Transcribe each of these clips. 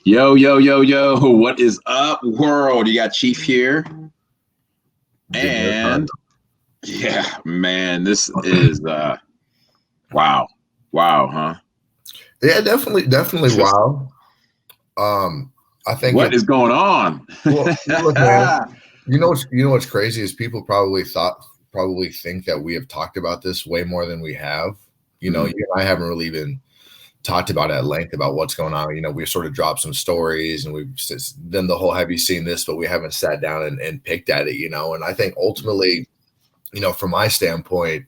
Yo, yo, yo, yo. What is up, world? You got Chief here. And yeah, man, this is wow. Wow, huh? Yeah, definitely wow. I think what is going on? look, man, what's crazy is people probably think that we have talked about this way more than we have. You know, you and I haven't really even talked about at length about what's going on. You know, we've sort of dropped some stories and we've done the whole have you seen this, but we haven't sat down and picked at it, you know. And I think ultimately, you know, from my standpoint,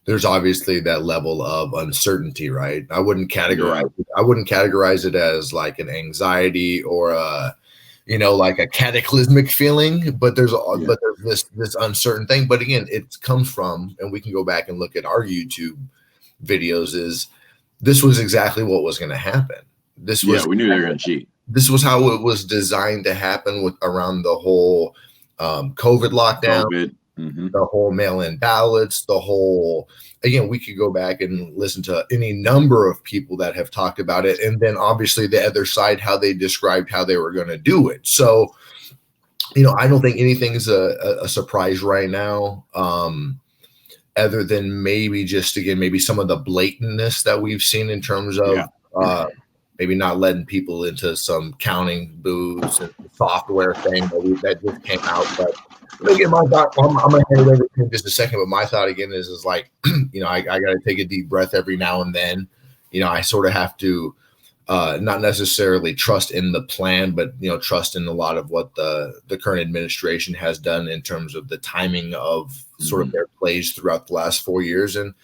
there's obviously that level of uncertainty, right? I wouldn't categorize it as like an anxiety or a, you know, like a cataclysmic feeling, but there's this uncertain thing. But again, it comes from, and we can go back and look at our YouTube videos, is this was exactly what was going to happen. We knew they were going to cheat. This was how it was designed to happen with around the whole COVID lockdown. The whole mail-in ballots, the whole, again, we could go back and listen to any number of people that have talked about it. And then obviously the other side, how they described how they were going to do it. So, you know, I don't think anything's a surprise right now, other than maybe just, again, maybe some of the blatantness that we've seen in terms of maybe not letting people into some counting booths and software thing that just came out. But again, my thought, I'm going to hand it over to you in just a second, but my thought again is like, you know, I got to take a deep breath every now and then. You know, I sort of have to not necessarily trust in the plan, but, you know, trust in a lot of what the current administration has done in terms of the timing of sort of their plays throughout the last 4 years. And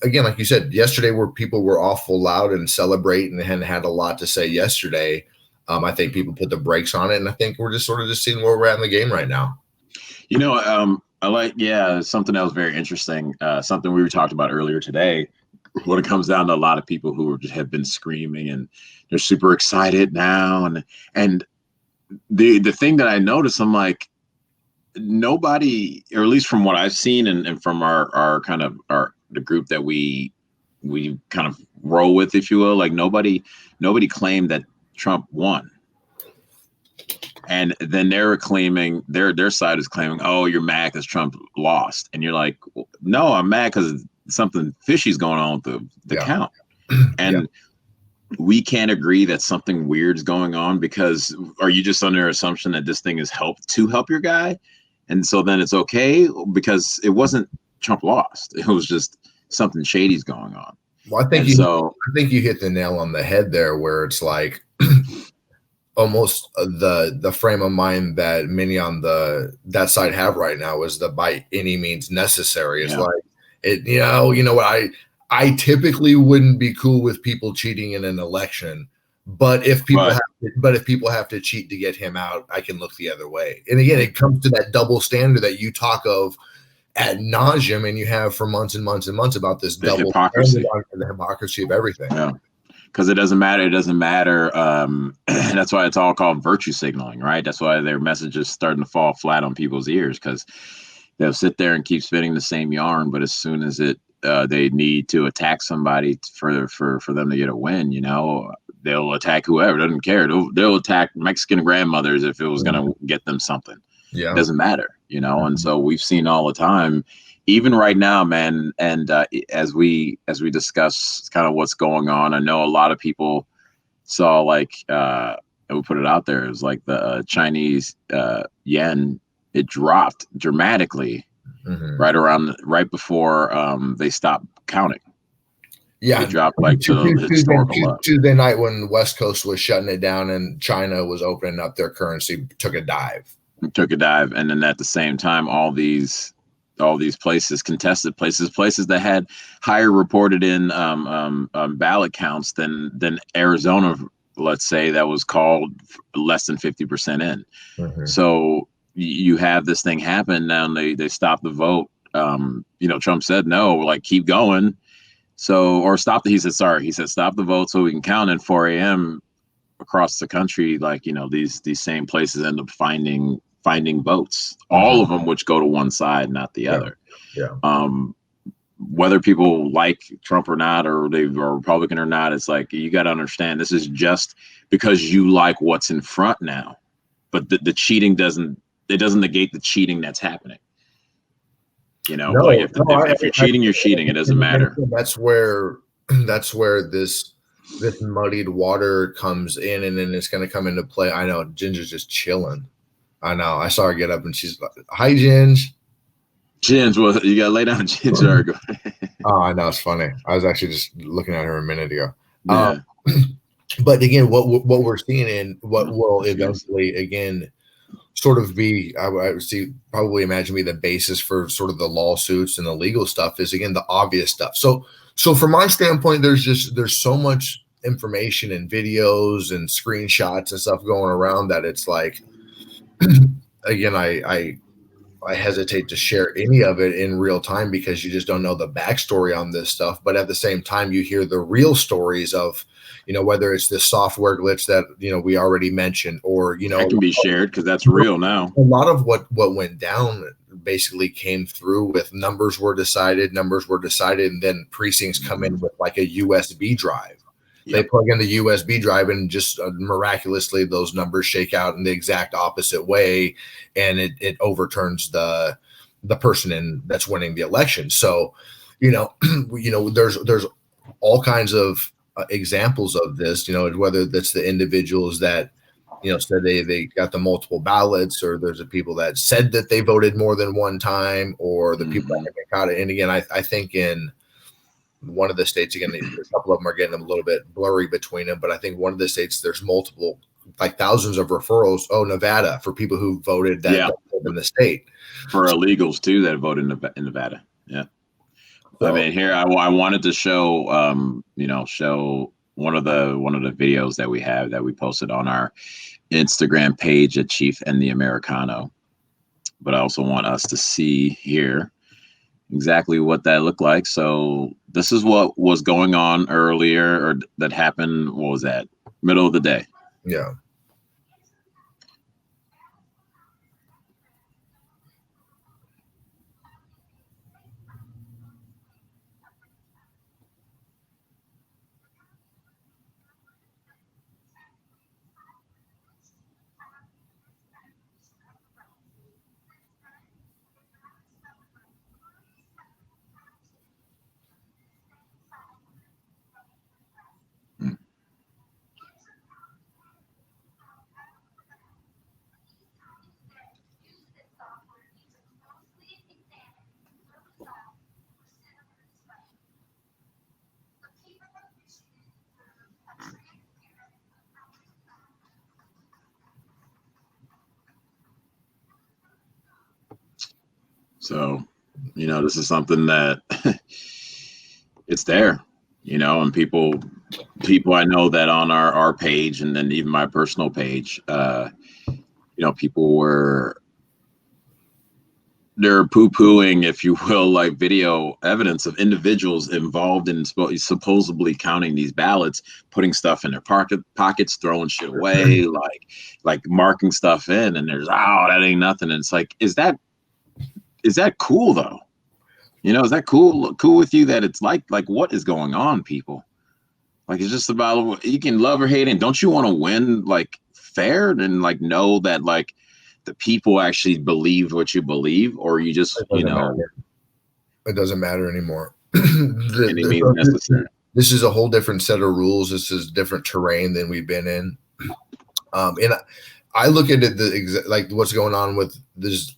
again, like you said, yesterday where people were awful loud and celebrate and had a lot to say yesterday, I think people put the brakes on it. And I think we're just sort of just seeing where we're at in the game right now. You know, I like, something that was very interesting, something we were talking about earlier today, when it comes down to a lot of people who have been screaming and they're super excited now. And the thing that I noticed, I'm like, nobody, or at least from what I've seen and from our kind of the group that we kind of roll with, if you will, like nobody claimed that Trump won. And then they're claiming, their side is claiming, oh, you're mad because Trump lost. And you're like, no, I'm mad because something fishy's going on with the count. And we can't agree that something weird's going on, because are you just under assumption that this thing is help your guy? And so then it's okay, because it wasn't Trump lost. It was just something shady's going on. Well, I think you hit the nail on the head there, where it's like almost the frame of mind that many on that side have right now is the by any means necessary. It's like it, you know what, I typically wouldn't be cool with people cheating in an election, but if people have to cheat to get him out, I can look the other way. And again, it comes to that double standard that you talk of ad nauseum, and you have for months and months and months about this double hypocrisy, the hypocrisy of everything. Yeah. Because it doesn't matter. That's why it's all called virtue signaling, right? That's why their message is starting to fall flat on people's ears, because they'll sit there and keep spinning the same yarn. But as soon as they need to attack somebody for them to get a win, you know, they'll attack whoever. Doesn't care. They'll attack Mexican grandmothers if it was going to get them something. Yeah, it doesn't matter, you know. And so we've seen all the time. Even right now, man, and as we discuss kind of what's going on, I know a lot of people saw, like, and we put it out there, it was like the Chinese yen, it dropped dramatically right before they stopped counting. Yeah, it dropped like to the historical low. Tuesday night when the West Coast was shutting it down and China was opening up their currency, took a dive, and then at the same time, all these places, contested places that had higher reported in ballot counts than Arizona, let's say, that was called less than 50% in. So you have this thing happen now, and they stopped the vote. You know, Trump said no, like, keep going. So, or stop he said stop the vote so we can count. At 4 a.m. across the country, like, you know, these same places end up finding votes, all of them which go to one side, not the other. whether people like Trump or not, or they are Republican or not, it's like, you got to understand, this is just because you like what's in front now, but the cheating doesn't negate the cheating that's happening. You know, no, like if you're cheating, you're cheating. It doesn't matter. That's where this muddied water comes in, and then it's going to come into play. I know Ginger's just chilling. I know. I saw her get up, and she's like, "Hi, Ginge." Ginge, well, you got to lay down, Ginge. Oh, I know. It's funny. I was actually just looking at her a minute ago. Yeah. But again, what we're seeing, and what will eventually again sort of be, I would see, probably imagine be the basis for sort of the lawsuits and the legal stuff, is again the obvious stuff. So from my standpoint, there's so much information and videos and screenshots and stuff going around that it's like, again, I hesitate to share any of it in real time because you just don't know the backstory on this stuff. But at the same time, you hear the real stories of, whether it's this software glitch that, we already mentioned, or, that can be shared because that's real now. A lot of what went down basically came through with numbers were decided, and then precincts come in with like a USB drive. Yep. They plug in the USB drive, and just miraculously those numbers shake out in the exact opposite way, and it overturns the person that's winning the election. So, there's all kinds of examples of this. Whether that's the individuals that said they got the multiple ballots, or there's the people that said that they voted more than one time, or the people that got it. And again, I think in one of the states, again, a couple of them are getting a little bit blurry between them, but I think one of the states, there's multiple, like thousands of referrals. Oh, Nevada, for people who voted that in the state. For illegals too that voted in Nevada. Yeah. So, I mean, here I wanted to show, show one of the videos that we have that we posted on our Instagram page at Chief and the Americano. But I also want us to see here exactly what that looked like. So this is what was going on earlier, or that happened. What was that? Middle of the day. Yeah. So, this is something that it's there, and people I know that on our page, and then even my personal page, people they're poo-pooing, if you will, like video evidence of individuals involved in supposedly counting these ballots, putting stuff in their pockets, throwing shit away, like marking stuff in, and there's, that ain't nothing. And it's like, is that cool though? Is that cool with you, that it's like what is going on, people? Like, it's just about, you can love or hate it. Don't you want to win like fair, and like know that like the people actually believe what you believe, or you just, it doesn't matter anymore. This is a whole different set of rules. This is different terrain than we've been in. And I look at it like what's going on with this,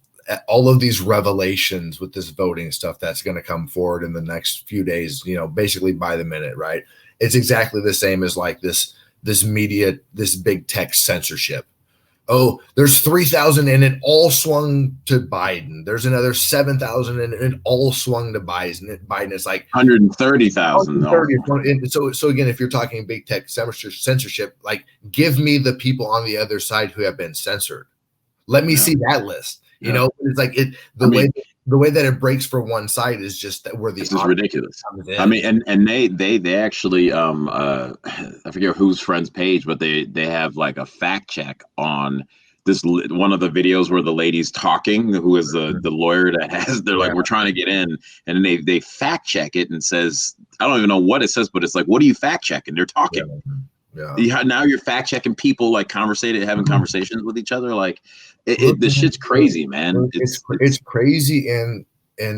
all of these revelations with this voting stuff that's going to come forward in the next few days, basically by the minute, right? It's exactly the same as like this media, this big tech censorship. Oh, there's 3,000 and it all swung to Biden. There's another 7,000 and it all swung to Biden. It's like 130,000. So again, if you're talking big tech censorship, like, give me the people on the other side who have been censored. Let me see that list. It's like the way that it breaks for one side is just that where this is ridiculous. I mean, and they actually I forget whose friend's page, but they have like a fact check on one of the videos where the lady's talking, who is the lawyer that has, they're like, we're trying to get in, and then they fact check it and says, I don't even know what it says, but it's like, what are you fact checking? They're talking. Now you're fact checking people, like having conversations with each other. Like the shit's crazy, man. It's crazy, and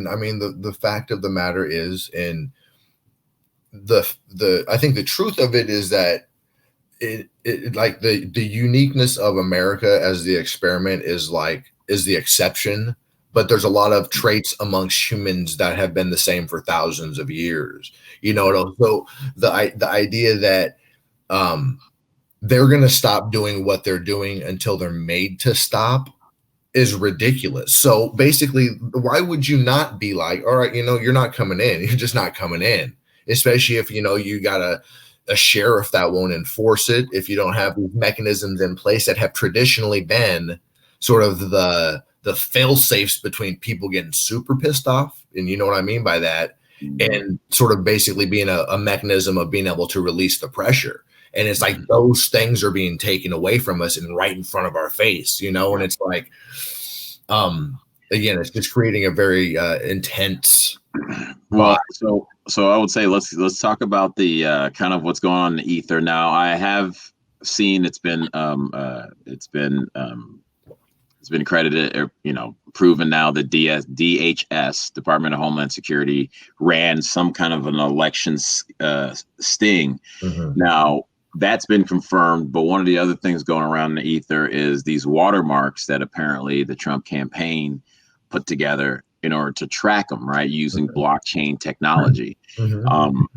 I mean the fact of the matter is, and I think the truth of it is that it like the uniqueness of America as the experiment is the exception, but there's a lot of traits amongst humans that have been the same for thousands of years. So the idea that they're going to stop doing what they're doing until they're made to stop is ridiculous. So basically, why would you not be like, all right, you're not coming in, you're just not coming in, especially if you got a sheriff that won't enforce it, if you don't have these mechanisms in place that have traditionally been sort of the fail safes between people getting super pissed off, and you know what I mean by that, and sort of basically being a mechanism of being able to release the pressure. And it's like those things are being taken away from us and right in front of our face, and it's like, again, it's just creating a very intense. Well, so I would say let's talk about the kind of what's going on in the ether now. I have seen it's been credited, or proven now that DHS, Department of Homeland Security, ran some kind of an election sting. Now that's been confirmed, but one of the other things going around in the ether is these watermarks that apparently the Trump campaign put together in order to track them, right, using blockchain technology.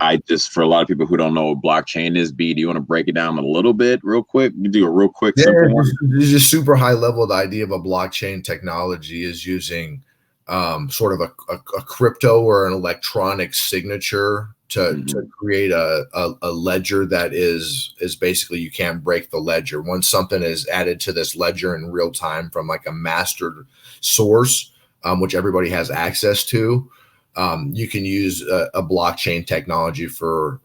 I just, for a lot of people who don't know what blockchain is, B, do you want to break it down a little bit real quick? You do a real quick, simple one. It's just super high level. The idea of a blockchain technology is using sort of a crypto or an electronic signature to create a ledger that is basically, you can't break the ledger. Once something is added to this ledger in real time from like a mastered source, which everybody has access to, you can use a blockchain technology for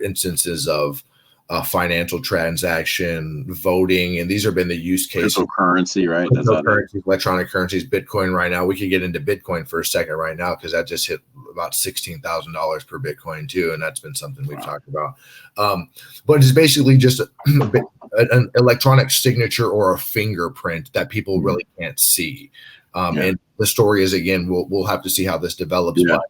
instances of financial transaction, voting, and these have been the use cases. Cryptocurrency, right? Cryptocurrencies, electronic currencies, Bitcoin right now. We could get into Bitcoin for a second right now, because that just hit about $16,000 per Bitcoin too, and that's been something we've talked about. But it's basically just an electronic signature or a fingerprint that people really can't see. And the story is, again, we'll have to see how this develops. But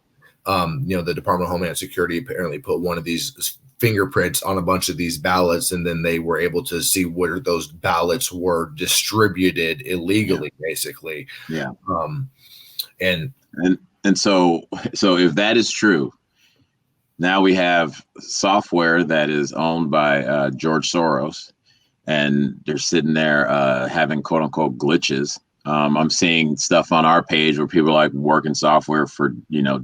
the Department of Homeland Security apparently put one of these fingerprints on a bunch of these ballots, and then they were able to see where those ballots were distributed illegally, basically. And so if that is true, now we have software that is owned by George Soros, and they're sitting there having quote unquote glitches. I'm seeing stuff on our page where people are like working software for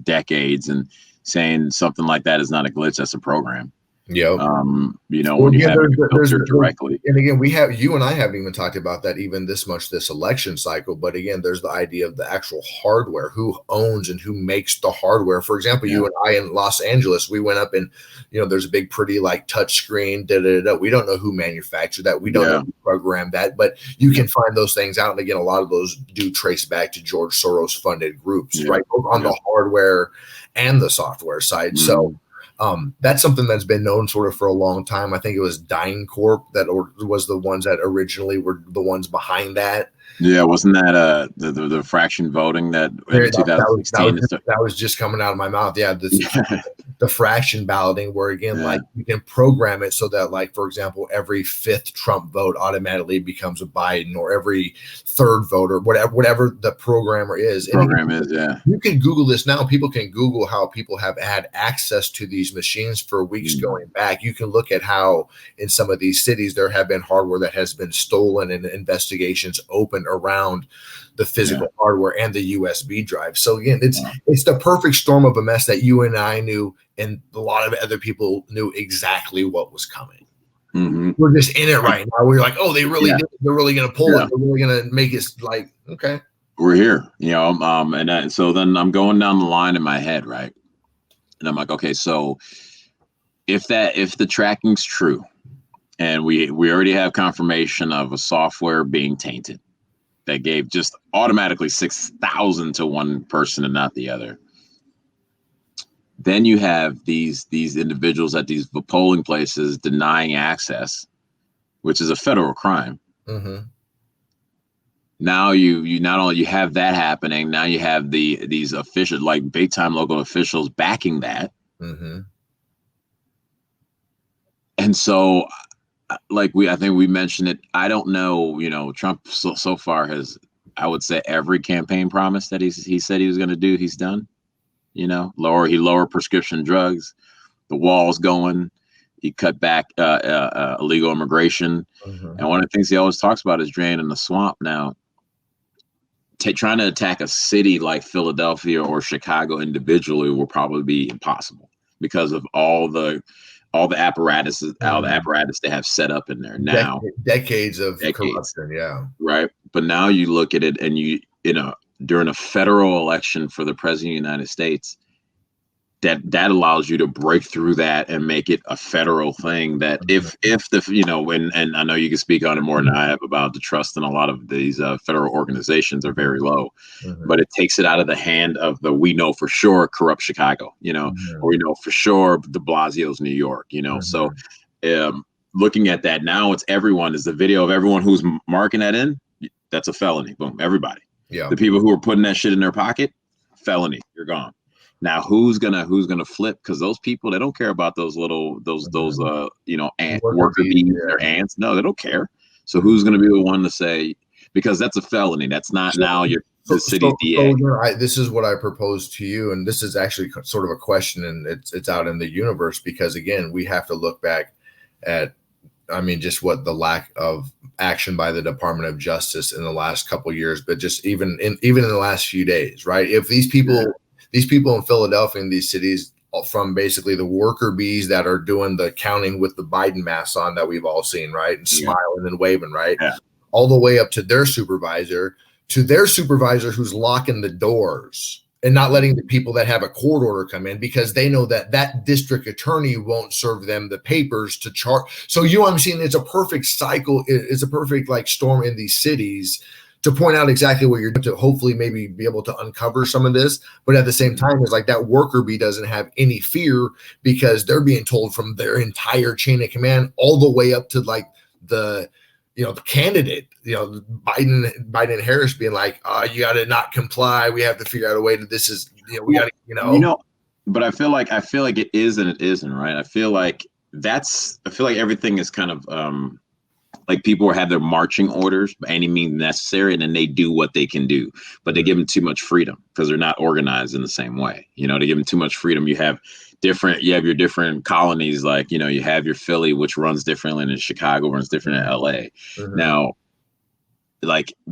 decades and saying something like that is not a glitch, that's a program. When you have it filtered directly. And again, you and I haven't even talked about that even this election cycle. But again, there's the idea of the actual hardware, who owns and who makes the hardware. For example, you and I in Los Angeles, we went up and, there's a big, pretty like touch screen. We don't know who manufactured that. We don't know who programmed that, but you can find those things out. And again, a lot of those do trace back to George Soros funded groups, right? Both on the hardware and the software side. So, that's something that's been known sort of for a long time. I think it was DynCorp that was the ones that originally were the ones behind that. Yeah, wasn't that the fraction voting that in 2016? That was just coming out of my mouth. Yeah, the fraction balloting, where again, like you can program it so that, like, for example, every fifth Trump vote automatically becomes a Biden, or every third vote, or whatever the programmer is. You can Google this now. People can Google how people have had access to these machines for weeks going back. You can look at how in some of these cities there have been hardware that has been stolen and investigations open around the physical hardware and the USB drive. So again, it's the perfect storm of a mess that you and I knew, and a lot of other people knew exactly what was coming. We're just in it right now. We're like, oh, they're really going to pull it. They're really going to make it like, okay, we're here, so then I'm going down the line in my head, right? And I'm like, okay, so if the tracking's true, And we already have confirmation of a software being tainted that gave just automatically 6,000 to one person and not the other. Then you have these individuals at these polling places denying access, which is a federal crime. Mm-hmm. Now you not only you have that happening, now you have these officials, like big time local officials, backing that. Mm-hmm. And so, like I think we mentioned it. I don't know. Trump so far has, I would say, every campaign promise that he said he was going to do, he's done. Lower prescription drugs, the wall's going. He cut back illegal immigration, and one of the things he always talks about is draining the swamp. Now, trying to attack a city like Philadelphia or Chicago individually will probably be impossible because of all the apparatus, all the apparatus they have set up in there now. Decades of corruption, yeah. Right. But now you look at it and during a federal election for the president of the United States, that allows you to break through that and make it a federal thing that if the, and I know you can speak on it more than I have about the trust in a lot of these federal organizations are very low, but it takes it out of the hand of we know for sure corrupt Chicago, or we know for sure de Blasio's New York, so looking at that now, it's everyone is the video of everyone who's marking that in. That's a felony. Boom. Everybody. Yeah. The people who are putting that shit in their pocket, felony. You're gone. Now, who's gonna flip? Because those people, they don't care about those little worker bees or ants. No, they don't care. So who's gonna be the one to say, because that's a felony. That's not now you're the city's DA. This is what I propose to you, and this is actually sort of a question, and it's out in the universe because again, we have to look back at, just what the lack of action by the Department of Justice in the last couple of years, but just even in the last few days, right? If these people in Philadelphia and these cities, from basically the worker bees that are doing the counting with the Biden masks on that we've all seen, right? And smiling and waving, right? Yeah. All the way up to their supervisor who's locking the doors and not letting the people that have a court order come in because they know that district attorney won't serve them the papers to charge. So I'm saying it's a perfect cycle. It's a perfect storm in these cities to point out exactly what you're doing to hopefully maybe be able to uncover some of this. But at the same time, it's like that worker bee doesn't have any fear because they're being told from their entire chain of command all the way up to the candidate, Biden and Harris being like, you got to not comply. We have to figure out a way that this is, we got to, but I feel like it is and it isn't, right? I feel like everything is kind of, like people have their marching orders by any means necessary, and then they do what they can do, but they give them too much freedom because they're not organized in the same way. They give them too much freedom. You have your different colonies, like, you have your Philly, which runs differently, and Chicago runs different in LA. Now,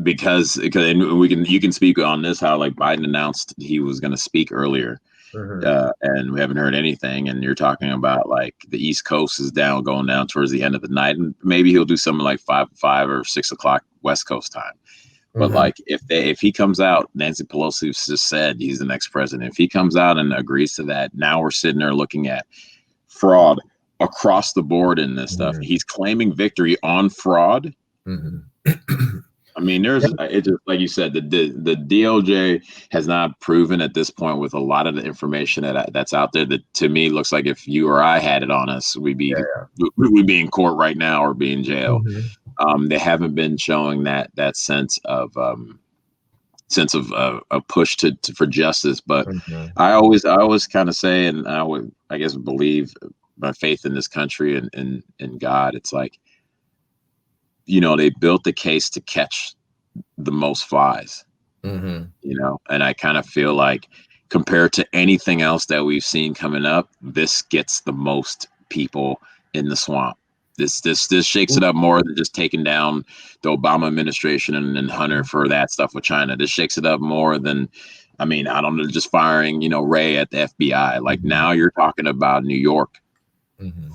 because you can speak on this, how Biden announced he was going to speak earlier. And we haven't heard anything, and you're talking about the East Coast is going down towards the end of the night, and maybe he'll do something like 5 or 6 o'clock West Coast time. But if he comes out, Nancy Pelosi just said he's the next president. If he comes out and agrees to that, now we're sitting there looking at fraud across the board in this stuff. He's claiming victory on fraud. It's just like you said, the DOJ has not proven at this point with a lot of the information that's out there that to me looks like if you or I had it on us, we'd be in court right now or be in jail. They haven't been showing that sense of a push for justice. But I always kind of say, and I guess believe my faith in this country and in God. It's like, they built the case to catch the most flies, and I kind of feel like compared to anything else that we've seen coming up, this gets the most people in the swamp. This shakes it up more than just taking down the Obama administration and Hunter for that stuff with China. This shakes it up more than, I don't know, just firing, Ray at the FBI. Now you're talking about New York,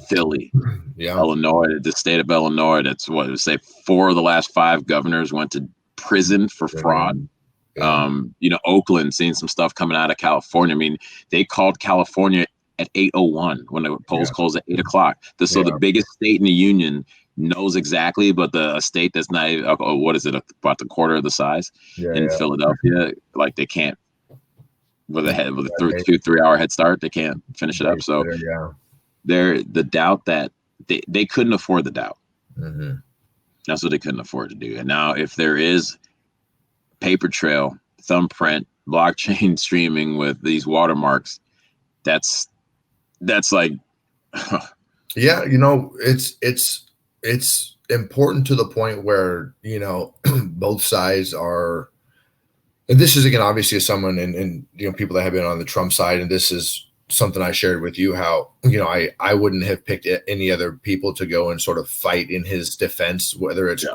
Philly, Illinois, the state of Illinois. That's what it say 4 of the last 5 governors went to prison for fraud. Oakland, seeing some stuff coming out of California. They called California at 8:01 when the polls close at 8 o'clock. So the biggest state in the union knows exactly, but a state that's not, what is it, about the quarter of the size in Philadelphia, like they can't, with a 2-3 hour head start, they can't finish it up. So they're the doubt that they couldn't afford the doubt. Mm-hmm. That's what they couldn't afford to do. And now if there is paper trail, thumbprint, blockchain streaming with these watermarks, that's like yeah, you know, it's important to the point where, you know, both sides are, and this is, again, obviously as someone and you know, people that have been on the Trump side, and this is something I shared with you, how, you know, I wouldn't have picked any other people to go and sort of fight in his defense, whether it's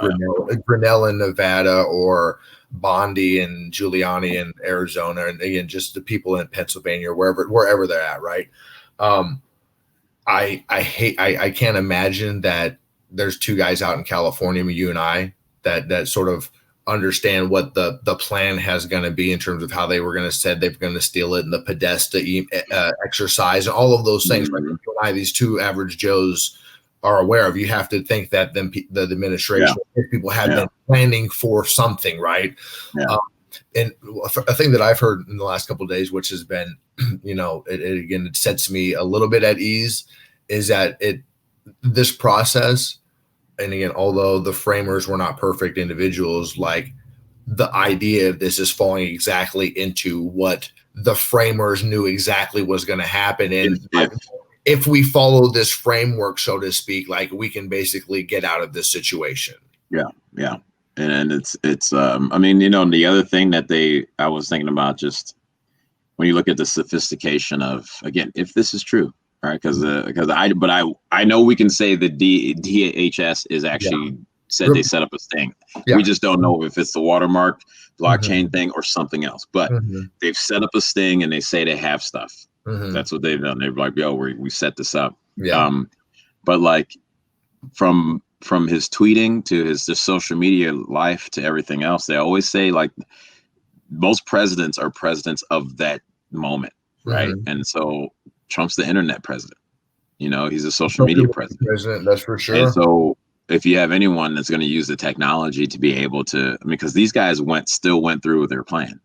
Grinnell in Nevada or Bondi and Giuliani in Arizona, and again, just the people in Pennsylvania or wherever they're at, right? I can't imagine that there's two guys out in California, you and I, that sort of understand what the plan has going to be in terms of how they were going to said they're going to steal it, and the Podesta exercise and all of those things. Mm-hmm. Right? You and I, these two average Joes, are aware of. You have to think that the administration, people have been planning for something, right? Yeah. And a thing that I've heard in the last couple of days, which has been, you know, it sets me a little bit at ease, is that this process, and again, although the framers were not perfect individuals, like the idea of this is falling exactly into what the framers knew exactly was going to happen. And if we follow this framework, so to speak, like we can basically get out of this situation. Yeah. Yeah. And it's I mean, you know, the other thing that I was thinking about, just when you look at the sophistication of, again, if this is true, right? Because I know we can say the DHS is actually said they set up a sting. Yeah. We just don't know if it's the watermark blockchain thing or something else. But they've set up a sting and they say they have stuff. Mm-hmm. That's what they've done. They're like, yo, we set this up. Yeah. But like from his tweeting to his social media life to everything else, they always say like most presidents are presidents of that moment, right? Mm-hmm. And so Trump's the internet president. You know, he's a social media president. That's for sure. And so if you have anyone that's going to use the technology to be able to, I mean, because these guys still went through with their plan.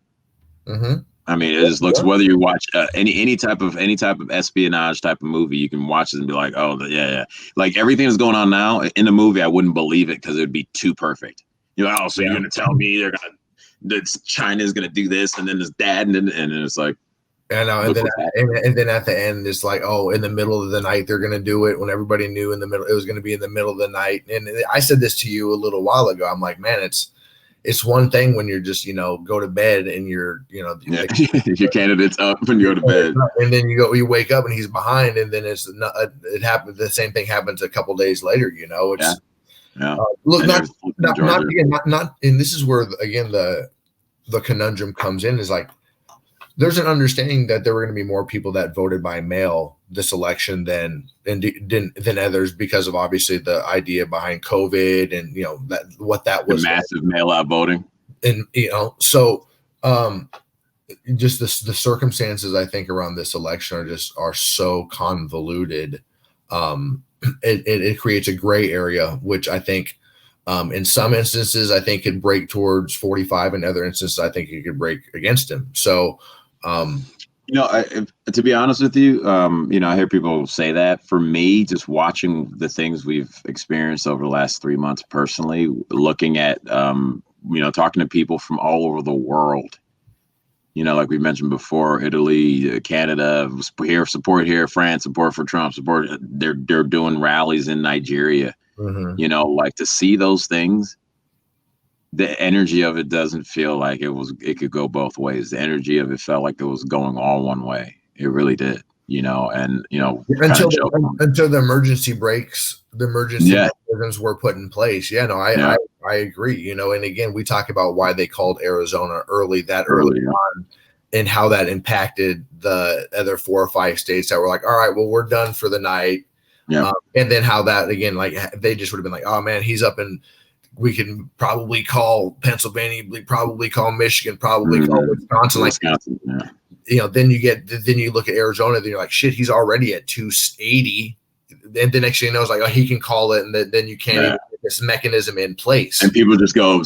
Mm-hmm. I mean, it just looks, whether you watch any type of espionage type of movie, you can watch it and be like, oh, yeah. Like everything that's going on now in the movie, I wouldn't believe it because it would be too perfect. You're like, oh, so you're going to tell me China's going to do this, and then this dad, and then it's like, I know, and then at the end, it's like, oh, in the middle of the night, they're going to do it, when everybody knew it was going to be in the middle of the night. And I said this to you a little while ago. I'm like, man, it's one thing when you're just, you know, go to bed and you're, you know, your candidate's up and you go to bed, and then you wake up and he's behind, and then it happened. The same thing happens a couple days later. You know, it's look, not, and this is where again the conundrum comes in, is like, there's an understanding that there were going to be more people that voted by mail this election than others, because of obviously the idea behind COVID and, you know, what that was, the massive mail out voting. And, you know, so just the circumstances, I think, around this election are so convoluted. It creates a gray area, which I think in some instances, I think could break towards 45. In other instances, I think it could break against him. So, you know, to be honest with you, you know, I hear people say that. For me, just watching the things we've experienced over the last 3 months personally, looking at, you know, talking to people from all over the world, you know, like we mentioned before, Italy, Canada, support here, France, support for Trump, they're doing rallies in Nigeria, you know, like to see those things. The energy of it doesn't feel like it could go both ways. The energy of it felt like it was going all one way. It really did, you know, and, you know, until the emergency breaks, the emergency mechanisms were put in place. Yeah, no, I agree, you know, and again, we talk about why they called Arizona early on, and how that impacted the other 4 or 5 states that were like, all right, well, we're done for the night. Yeah. And then how that, again, like they just would have been like, oh man, he's up in We can probably call Pennsylvania, probably call Michigan, probably call Wisconsin. Then you look at Arizona, then you're like, shit, he's already at 280. And the next thing you know, it's like, oh, he can call it, and then you can't even get this mechanism in place. And people just go,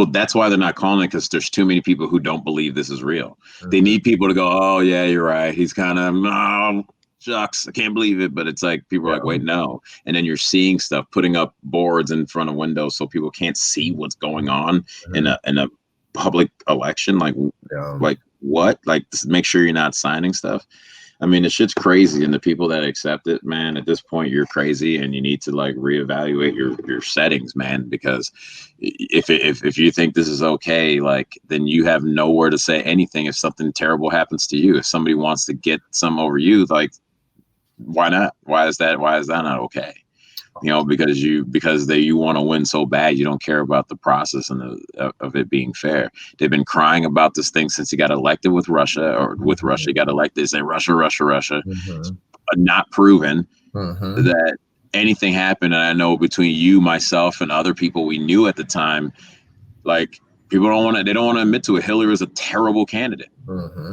that's why they're not calling it, because there's too many people who don't believe this is real. They need people to go, oh, yeah, you're right. He's kind of, shucks, I can't believe it. But it's like, people are like, wait, no. And then you're seeing stuff, putting up boards in front of windows so people can't see what's going on in a public election. Like what? Like, make sure you're not signing stuff. I mean, the shit's crazy, and the people that accept it, man, at this point, you're crazy, and you need to like reevaluate your settings, man, because if you think this is okay, like, then you have nowhere to say anything if something terrible happens to you. If somebody wants to get some over you, like, why not? Why is that not okay? Because you want to win so bad, you don't care about the process and of it being fair. They've been crying about this thing since he got elected with Russia, or with Russia, he got elected. They say Russia, not proven that anything happened. And I know between you, myself, and other people we knew at the time, like, people don't want to admit to it. Hillary was a terrible candidate.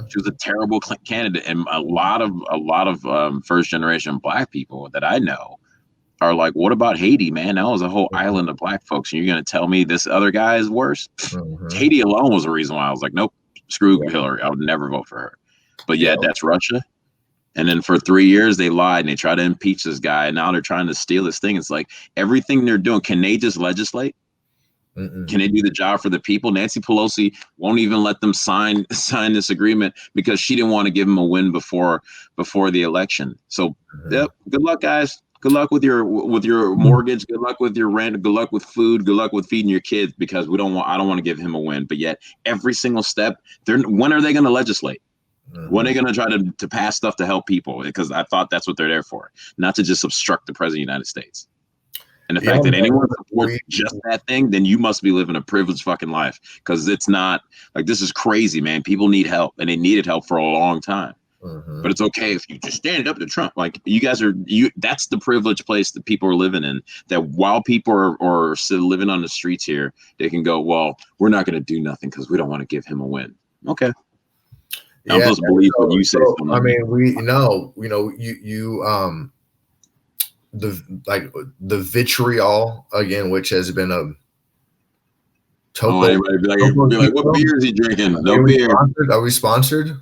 She was a terrible candidate, and a lot of first generation Black people that I know are like, what about Haiti, man? That was a whole island of Black folks, and you're going to tell me this other guy is worse? Haiti alone was the reason why I was like, nope, screw Hillary. I would never vote for her. But yet that's Russia. And then for 3 years, they lied, and they tried to impeach this guy, and now they're trying to steal this thing. It's like, everything they're doing, can they just legislate? Can they do the job for the people? Nancy Pelosi won't even let them sign this agreement because she didn't want to give him a win before the election. So, good luck, guys. Good luck with your mortgage. Good luck with your rent. Good luck with food. Good luck with feeding your kids, because I don't want to give him a win. But yet, every single step, when are they going to legislate? When are they going to try to pass stuff to help people? Because I thought that's what they're there for, not to just obstruct the president of the United States. And the fact that anyone supports just that thing, then you must be living a privileged fucking life, because it's not like, this is crazy, man. People need help, and they needed help for a long time. But it's okay if you just stand up to Trump. Like, you guys that's the privileged place that people are living in, that while people are still living on the streets here, they can go, well, we're not going to do nothing because we don't want to give him a win. Okay. I'm supposed to believe what you say. I mean, the vitriol again, which has been a everybody be like, what beer is he drinking? No beer. Are we sponsored?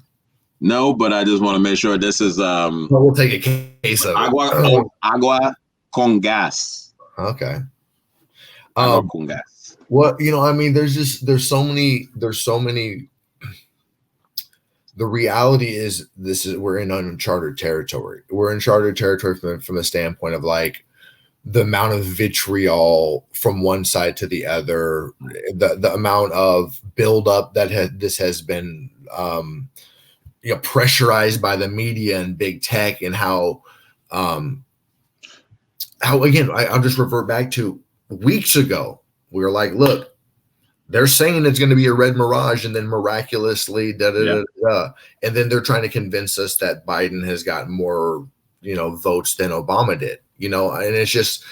No, but I just want to make sure this is we'll take a case of agua con gas. Okay. Agua con gas. What, I mean, there's so many. The reality is, we're in uncharted territory. We're in uncharted territory from the standpoint of like the amount of vitriol from one side to the other, the amount of buildup that this has been pressurized by the media and big tech, and how again, I'll just revert back to weeks ago. We were like, look, they're saying it's going to be a red mirage, and then miraculously, and then they're trying to convince us that Biden has gotten more, votes than Obama did, and it's just,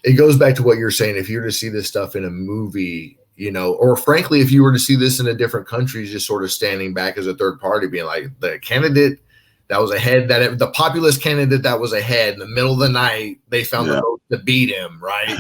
it goes back to what you're saying. If you were to see this stuff in a movie, or frankly, if you were to see this in a different country, just sort of standing back as a third party, being like, the candidate that was ahead, the populist candidate that was ahead in the middle of the night, they found the vote to beat him, right?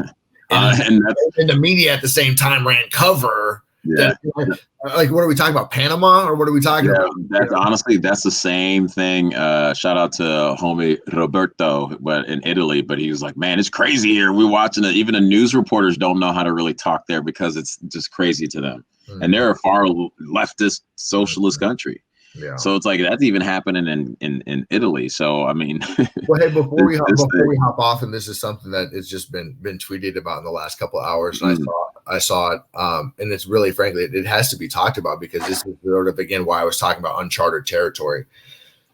And the media at the same time ran cover. Like, what are we talking about? Panama, or what are we talking about? That's the same thing. Shout out to homie Roberto, but in Italy. But he was like, man, it's crazy here. We're watching it. Even the news reporters don't know how to really talk there, because it's just crazy to them. And they're a far leftist socialist country. Yeah. So it's like that's even happening in Italy. So I mean, well, hey, before we hop off, and this is something that has just been tweeted about in the last couple of hours, and I saw it, and it's really, frankly, it has to be talked about, because this is sort of, again, why I was talking about uncharted territory.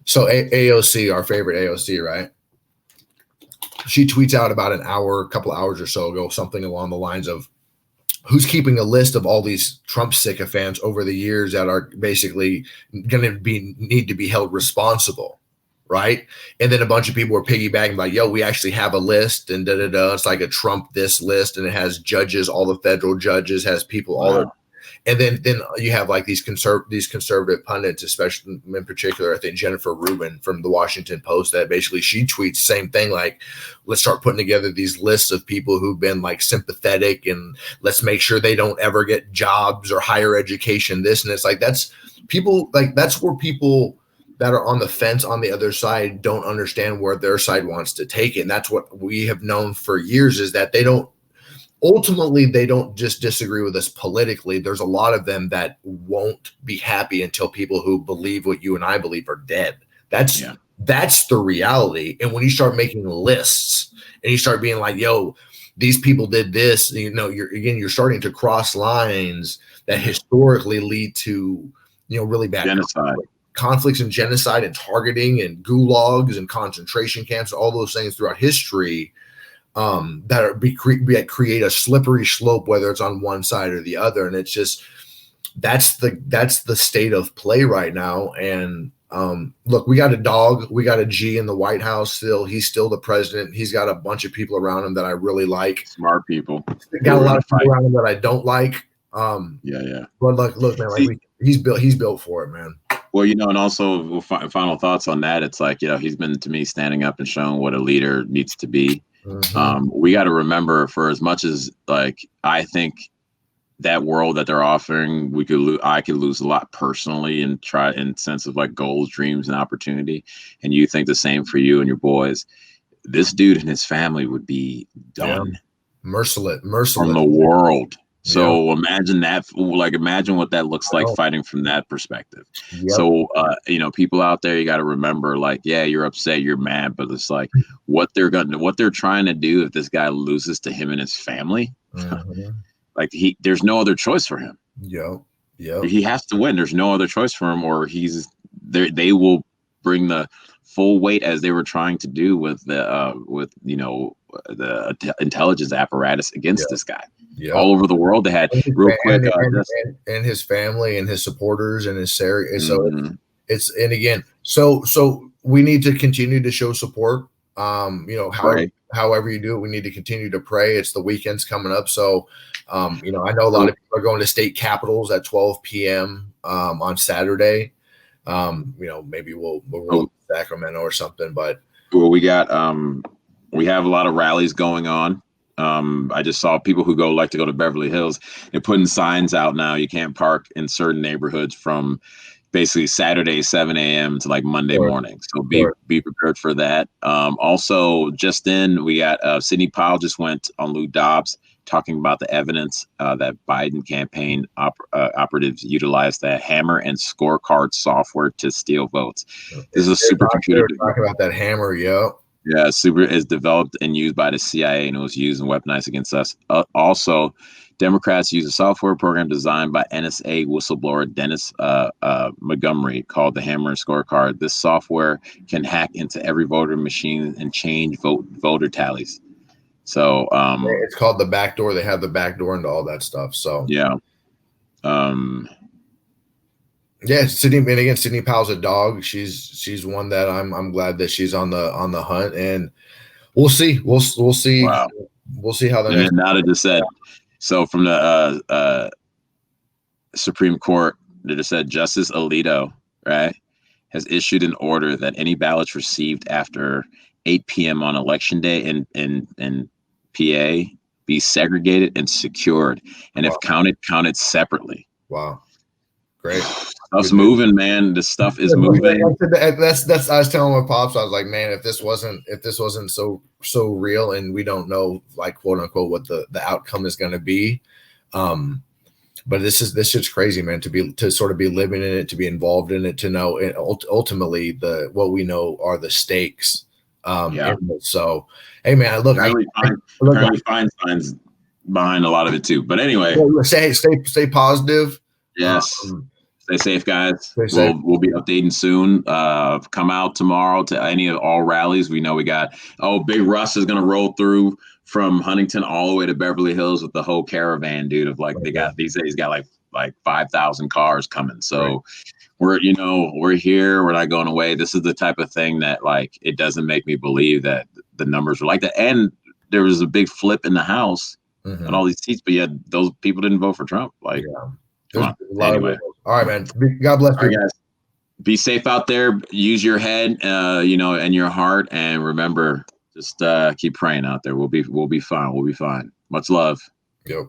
So AOC, our favorite AOC, right? She tweets out about a couple hours or so ago, something along the lines of, who's keeping a list of all these Trump sycophants over the years that are basically going to need to be held responsible, right? And then a bunch of people were piggybacking like, yo, we actually have a list and It's like a Trump this list, and it has judges, all the federal judges, has people, all the, and then you have like these conservative pundits, especially in particular, I think Jennifer Rubin from the Washington Post, that basically she tweets same thing, like, let's start putting together these lists of people who've been like sympathetic, and let's make sure they don't ever get jobs or higher education, this. And it's like, that's where people that are on the fence on the other side don't understand where their side wants to take it. And that's what we have known for years, is that they don't just disagree with us politically. There's a lot of them that won't be happy until people who believe what you and I believe are dead. That's the reality. And when you start making lists and you start being like, yo, these people did this, you're starting to cross lines that historically lead to, really bad genocide. Conflicts and genocide and targeting and gulags and concentration camps, all those things throughout history, that create a slippery slope, whether it's on one side or the other. And it's just, that's the state of play right now. And look, we got a G in the White House still. He's still the president. He's got a bunch of people around him that I really like. Smart people. Got a lot of people around him that I don't like. Yeah. But look, man, he's built for it, man. Well, and also final thoughts on that. It's like, he's been, to me, standing up and showing what a leader needs to be. Mm-hmm. We got to remember, for as much as like, I think that world that they're offering, I could lose a lot personally and try in sense of like goals, dreams, and opportunity. And you think the same for you and your boys. This dude and his family would be done. Merciless from the world. So imagine that, imagine what that looks like fighting from that perspective. Yep. So, people out there, you got to remember, like, yeah, you're upset, you're mad, but it's like what they're trying to do if this guy loses to him and his family, there's no other choice for him. Yeah. He has to win. There's no other choice for him, or they will bring the full weight, as they were trying to do with the intelligence apparatus against this guy. Yep. All over the world, they had and his family and his supporters and his so so we need to continue to show support. However you do it, we need to continue to pray. It's the weekend's coming up, so I know a lot of people are going to state capitals at 12 p.m. On Saturday. Maybe we'll go to Sacramento or something, but we have a lot of rallies going on. I just saw people who like to go to Beverly Hills. They're putting signs out now. You can't park in certain neighborhoods from basically Saturday 7 a.m. to like Monday morning. So be prepared for that. Also, just in, we got Sidney Powell just went on Lou Dobbs talking about the evidence that Biden campaign operatives utilized the Hammer and Scorecard software to steal votes. This is a supercomputer. Talking about that Hammer, Yeah, Super is developed and used by the CIA, and it was used and weaponized against us. Also, Democrats use a software program designed by NSA whistleblower Dennis Montgomery called the Hammer and Scorecard. This software can hack into every voter machine and change voter tallies. So it's called the backdoor. They have the backdoor into all that stuff. So yeah. Sidney Powell's a dog. She's one that I'm glad that she's on the hunt, and we'll see. We'll see. Wow. We'll see how that. And now they just said, so from the Supreme Court, they just said Justice Alito, right, has issued an order that any ballots received after 8 p.m. on election day in PA be segregated and secured, and if counted separately. Wow. Great. Stuff's moving, man. This stuff is moving. That's I was telling my pops, I was like, man, if this wasn't so real, and we don't know, like, quote unquote, what the outcome is going to be. But this shit's crazy, man, to sort of be living in it, to be involved in it, to know it, ultimately what we know are the stakes. So, hey, man, look, I find signs behind a lot of it too. But anyway, stay positive. Yes. Stay safe, guys. We'll be updating soon. Come out tomorrow to any of all rallies. We know we got Big Russ is gonna roll through from Huntington all the way to Beverly Hills with the whole caravan, dude. Of like they got these days got like 5,000 cars coming. So we're here. We're not going away. This is the type of thing that, like, it doesn't make me believe that the numbers were like that. And there was a big flip in the House and all these seats, but yet those people didn't vote for Trump. Like, come on. Anyway. All right, man. God bless you. All right, guys. Be safe out there. Use your head, and your heart. And remember, just keep praying out there. We'll be fine. We'll be fine. Much love. Yep.